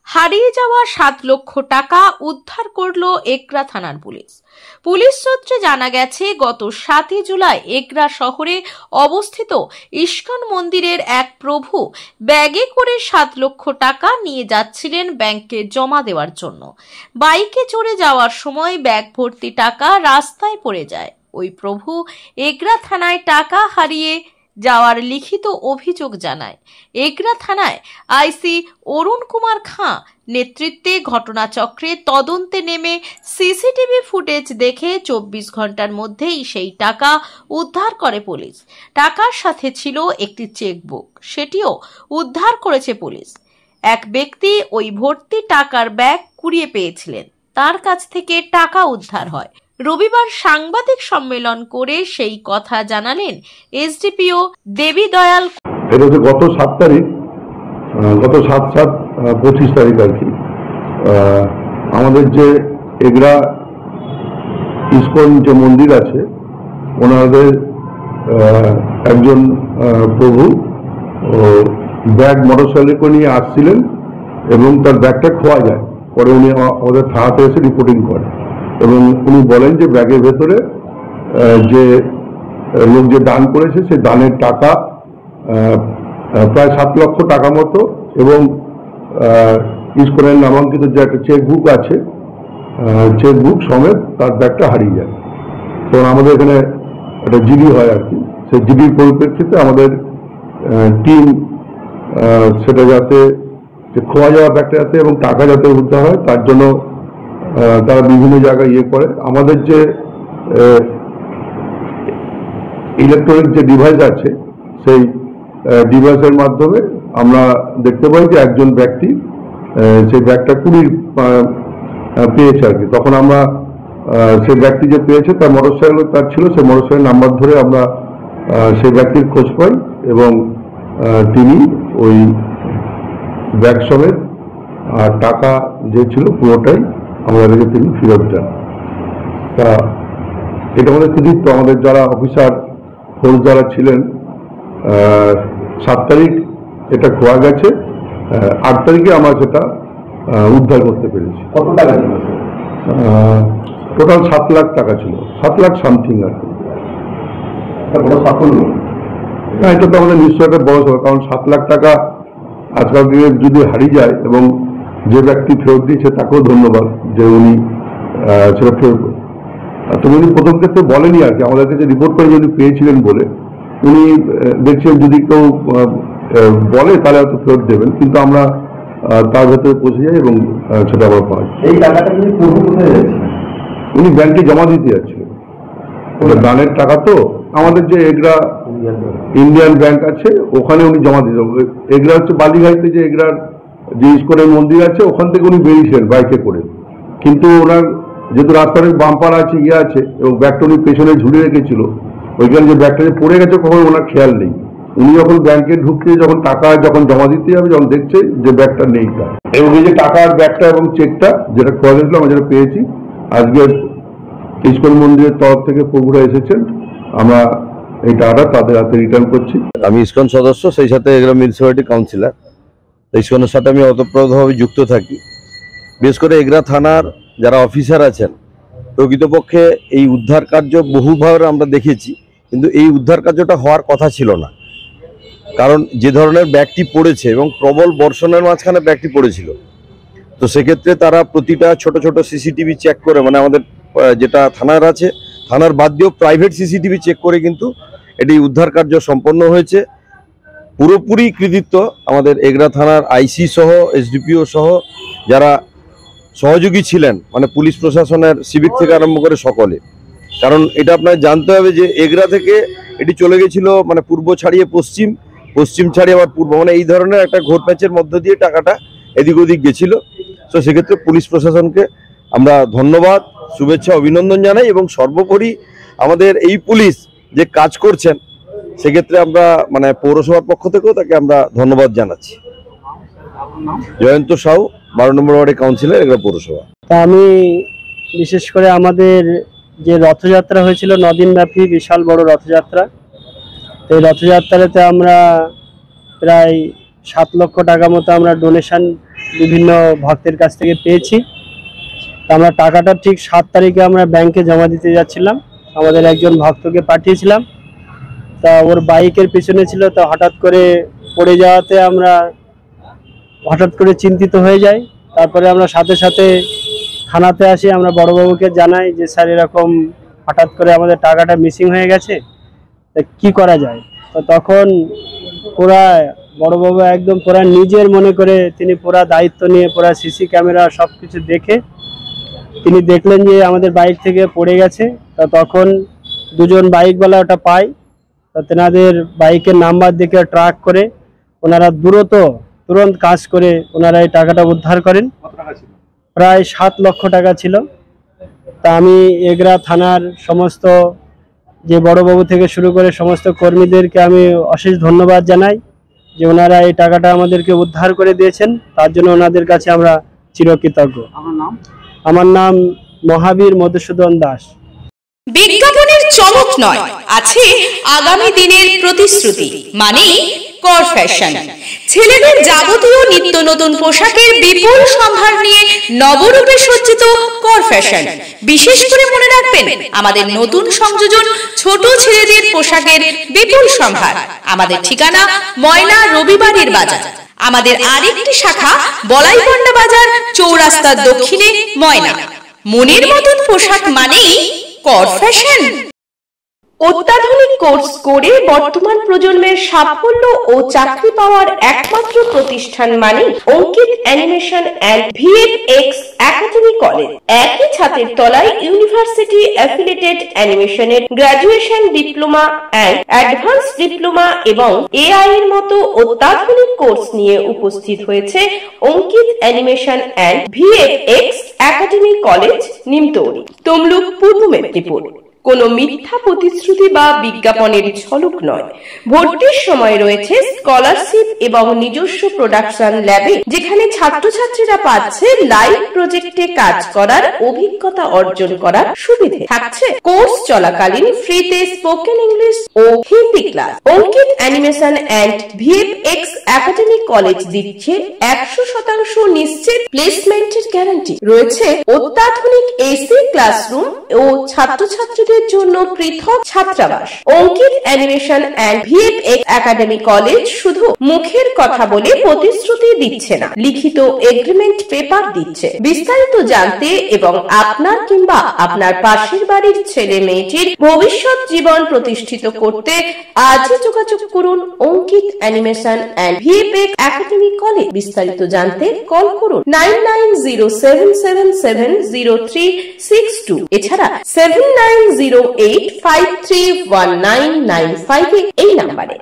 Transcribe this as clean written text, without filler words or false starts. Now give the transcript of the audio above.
হারিয়ে যাওয়া 7 লক্ষ টাকা উদ্ধার করল এগরা থানার পুলিশ। পুলিশ সূত্রে জানা গেছে, গত 7 জুলাই এগরা শহরে অবস্থিত ইস্কন মন্দিরের এক প্রভু ব্যাগে করে 7 লক্ষ টাকা নিয়ে যাচ্ছিলেন ব্যাংকে জমা দেওয়ার জন্য। বাইকে চড়ে যাওয়ার সময় ব্যাগ ভর্তি টাকা রাস্তায় পড়ে যায়। ওই প্রভু এগরা থানায় টাকা হারিয়ে যাওয়ার লিখিত অভিযোগ জানায়। এগরা থানায় আইসি অরুণ কুমার খাঁ নেতৃত্বে ঘটনাচক্রে তদন্তে নেমে সিসিটিভি ফুটেজ দেখে 24 ঘন্টার মধ্যেই সেই টাকা উদ্ধার করে পুলিশ। টাকার সাথে ছিল একটি চেকবুক, সেটিও উদ্ধার করেছে পুলিশ। এক ব্যক্তি ওই ভর্তি টাকার ব্যাগ কুড়িয়ে পেয়েছিলেন, তার কাছ থেকে টাকা উদ্ধার হয়। রবিবার সাংবাদিক সম্মেলন করে সেই কথা জানালেন এসডিপিও দেবী দয়াল। এটা হচ্ছে গত 7 তারিখ, গত 7/7/25 তারিখ আর কি, আমাদের যে এগরা ইস্কন যে মন্দির আছে, ওনাদের একজন প্রভু ব্যাগ মোটরসাইকেল করে নিয়ে আসছিলেন এবং তার ব্যাগটা খোয়া যায়। পরে উনি আমাদের থানাতে এসে রিপোর্টিং করেন এবং উনি বলেন যে ব্যাগের ভেতরে যে লোক যে দান করেছে সেই দানের টাকা প্রায় 7 লক্ষ টাকা মতো এবং ইস্কনের নামাঙ্কিত যে একটা চেকবুক আছে, চেকবুক সমেত তার ব্যাগটা হারিয়ে যায়। তো আমাদের এখানে একটা জিডি হয় আর কি, সেই জিডির পরিপ্রেক্ষিতে আমাদের টিম সেটা যাতে খোয়া যাওয়া ব্যাগটা যাতে এবং টাকা যাতে উদ্ধার হয় তার জন্য তারা বিভিন্ন জায়গায় করে। আমাদের যে ইলেকট্রনিক যে ডিভাইস আছে, সেই ডিভাইসের মাধ্যমে আমরা দেখতে পাই যে একজন ব্যক্তি সেই ব্যাগটা পেয়েছে আর কি। তখন আমরা সেই ব্যক্তি যে পেয়েছে তার মোটরসাইকেল তার ছিল, সেই মোটরসাইকেল নাম্বার ধরে আমরা সেই ব্যক্তির খোঁজ পাই এবং তিনি ওই ব্যাগ সমেত আর টাকা যে ছিল পুরোটাই আমাদেরকে তিনি ফেরত দেন। তা এটা আমাদের কৃতিত্ব। আমাদের যারা অফিসার ফোর্স যারা ছিলেন, 7 তারিখ এটা খোয়া গেছে, 8 তারিখে আমরা সেটা উদ্ধার করতে পেরেছি। কত টাকা ছিল? টোটাল 7 লাখ টাকা ছিল, 7 লাখ সামথিং আর কি। বড় সাফল্য। না, এটা তো আমাদের নিশ্চয় একটা বড় সফল, কারণ 7 লাখ টাকা আজকাল দিনে যদি হারিয়ে যায় এবং যে ব্যক্তি ফেরত দিয়েছে তাকেও ধন্যবাদ যে উনি সেটা ফেরত। তো উনি প্রথম ক্ষেত্রে বলেনি আর কি, আমাদের কাছে রিপোর্ট করে যদি পেয়েছিলেন বলে উনি দেখছেন যদি কেউ বলে তাহলে হয়তো ফেরত দেবেন, কিন্তু আমরা তার ভেতরে পৌঁছে যাই এবং সেটা আবার পাই। এই টাকাটা কিন্তু প্রভু কোথায় যাচ্ছে? উনি ব্যাংকে জমা দিতে যাচ্ছিলেন। দানের টাকা তো আমাদের যে এগরা ইন্ডিয়ান ব্যাংক আছে ওখানে উনি জমা দিতে। এগরা হচ্ছে বালিঘাইতে যে এগরার যে ইস্কনের মন্দির আছে, ওখান থেকে উনি বেরিয়েছিলেন বাইকে করে, কিন্তু ওনার যেহেতু রাস্তার বাম্পার আছে আছে এবং ব্যাগটা উনি পেছনে ঝুলিয়ে রেখেছিল, ওইখানে যে ব্যাগটা যে পড়ে গেছে কখন ওনার খেয়াল নেই। উনি যখন ব্যাংকে ঢুকছে, যখন টাকা যখন জমা দিতে যাবে, যখন দেখছে যে ব্যাগটা নেই তার, এবং এই যে টাকার ব্যাগটা এবং চেকটা যেটা খোয়া গেছিল আমরা যেটা পেয়েছি, আজকের ইস্কন মন্দিরের তরফ থেকে প্রভুরা এসেছেন, আমরা এই টাকাটা তাদের হাতে রিটার্ন করছি। আমি ইস্কন সদস্য, সেই সাথে এগুলো মিউনিসিপ্যালিটি কাউন্সিলর। ইস্কনের সাথে আমি ওতপ্রোতভাবে যুক্ত থাকি। বিশেষ করে এগরা থানার যারা অফিসার আছেন, প্রকৃতপক্ষে এই উদ্ধার কার্য বহুবার আমরা দেখেছি, কিন্তু এই উদ্ধার কার্যটা হওয়ার কথা ছিল না। কারণ যে ধরনের ব্যাগটি পড়েছে এবং প্রবল বর্ষণের মাঝখানে ব্যাগটি পড়েছিল, তো সেক্ষেত্রে তারা প্রতিটা ছোট ছোট সিসিটিভি চেক করে, মানে আমাদের যেটা থানার আছে, থানার বাদ দিয়েও প্রাইভেট সিসিটিভি চেক করে কিন্তু এটি উদ্ধার কার্য সম্পন্ন হয়েছে। পুরোপুরি কৃতিত্ব আমাদের এগরা থানার আইসি সহ এসডিপিও সহ যারা সহযোগী ছিলেন, মানে পুলিশ প্রশাসনের সিভিক থেকে আরম্ভ করে সকলে। কারণ এটা আপনার জানতে হবে যে এগরা থেকে এটি চলে গেছিল মানে পূর্ব ছাড়িয়ে পশ্চিম, পশ্চিম ছাড়িয়ে আবার পূর্ব, মানে এই ধরনের একটা ঘোরপ্যাচের মধ্য দিয়ে টাকাটা এদিক ওদিক গেছিল। তো সেক্ষেত্রে পুলিশ প্রশাসনকে আমরা ধন্যবাদ, শুভেচ্ছা, অভিনন্দন জানাই এবং সর্বোপরি আমাদের এই পুলিশ যে কাজ করছেন সেক্ষেত্রে আমরা মানে পৌরসভার পক্ষ থেকেও তাকে আমরা ধন্যবাদ জানাচ্ছি। জয়ন্ত সাউ, 12 নম্বর ওয়ার্ডের কাউন্সিলর, এগরা পৌরসভা। তা আমি বিশেষ করে আমাদের যে রথযাত্রা হয়েছিল 9 দিন ব্যাপী বিশাল বড় রথযাত্রা, এই রথযাত্রাতে আমরা প্রায় 7 লক্ষ টাকা মতো আমরা ডোনেশন বিভিন্ন ভক্তের কাছ থেকে পেয়েছি। আমরা টাকাটা ঠিক 7 তারিখে আমরা ব্যাংকে জমা দিতে যাচ্ছিলাম, আমাদের একজন ভক্তকে পাঠিয়েছিলাম। তা ওর বাইকের পিছনে ছিল, তা হঠাৎ করে পড়ে যাওয়াতে আমরা হঠাৎ করে চিন্তিত হয়ে যাই। তারপরে আমরা সাথে সাথে থানাতে আসি, আমরা বড়বাবুকে জানাই যে স্যার এরকম হঠাৎ করে আমাদের টাকাটা মিসিং হয়ে গেছে, তা কি করা যায়। তো তখন পুরা বড়বাবু একদম পুরা নিজের মনে করে তিনি পুরা দায়িত্ব নিয়ে পুরা সিসি ক্যামেরা সব কিছু দেখে তিনি দেখলেন যে আমাদের বাইক থেকে পড়ে গেছে। তা তখন দুজন বাইকওয়ালা ওটা পায়, তা তেনাদের বাইকের নাম্বার দেখে ট্র্যাক করে ওনারা তুরন্ত কাজ করে ওনারা এই টাকাটা উদ্ধার করেন। প্রায় 7 লক্ষ টাকা ছিল। তা আমি এগরা থানার সমস্ত যে বড়বাবু থেকে শুরু করে সমস্ত কর্মীদেরকে আমি অশেষ ধন্যবাদ জানাই যে ওনারা এই টাকাটা আমাদেরকে উদ্ধার করে দিয়েছেন, তার জন্য ওনাদের কাছে আমরা চিরকৃতজ্ঞ। আমার নাম মহাবীর মধুসূদন দাস। বিজ্ঞাপনের চমক নয়, আছে আগামী দিনের প্রতিশ্রুতি, মানে কর ফ্যাশন। ছেলেদের যাবতীয় নিত্য নতুন পোশাকের বিপুল সম্ভার নিয়ে নবরূপে সজ্জিত কর ফ্যাশন। বিশেষ করে মনে রাখবেন, আমাদের নতুন সংযোজন ছোট ছেলেদের পোশাকের বিপুল সম্ভার। আমাদের ঠিকানা ময়না রবিবারের বাজার। আমাদের আরেকটি শাখা বলাইপন্ডা বাজার, চৌরাস্তার দক্ষিণে ময়না। মনের মতন পোশাক মানেই কর ফ্যাশন। অত্যাধুনিক কোর্স করে বর্তমান প্রজন্মের সাফল্য ও চাকরি পাওয়ার একমাত্র প্রতিষ্ঠান মানে Ankit animation and VFX academy college. একই ছাদের তলায় ইউনিভার্সিটি অ্যাফিলিয়েটেড অ্যানিমেশনের graduation, diploma and advance diploma এবং এআই এর মতো অত্যাধুনিক কোর্স নিয়ে উপস্থিত হয়েছে Ankit animation and VFX academy college, Nimtouri, Tamluk, Purba Medinipur. কোনো মিথ্যা প্রতিশ্রুতি বা বিজ্ঞাপনের ঝলক নয়। ভর্তির সময় রয়েছে স্কলারশিপ এবং নিজস্ব প্রোডাকশন ল্যাবে, যেখানে ছাত্রছাত্রীরা পাচ্ছে লাইভ প্রজেক্টে কাজ করার অভিজ্ঞতা অর্জন করার সুবিধে। থাকছে কোর্স চলাকালীন ফ্রিতে স্পোকেন ইংলিশ ও Hindi class. Ankit animation and VFX academy college দিচ্ছে 100% নিশ্চিত প্লেসমেন্টের গ্যারান্টি। রয়েছে অত্যাধুনিক এসি ক্লাসরুম ও ছাত্রছাত্রীদের জন্য পৃথক ছাত্রাবাস। Ankit animation and VFX academy college শুধু মুখের কথা বলে প্রতিশ্রুতি দিচ্ছে না, লিখিত এগ্রিমেন্ট পেপার দিচ্ছে। বিস্তারিত জানতে এবং আপনার কিংবা আপনার পাশের বাড়ির ছেলে মেয়েটির ভবিষ্যৎ জীবন প্রতিষ্ঠিত করতে আজই যোগাযোগ করুন Ankit animation and VFX academy college. বিস্তারিত জানতে কল করুন 9907770362, এছাড়া 7908531995 এই নাম্বারে।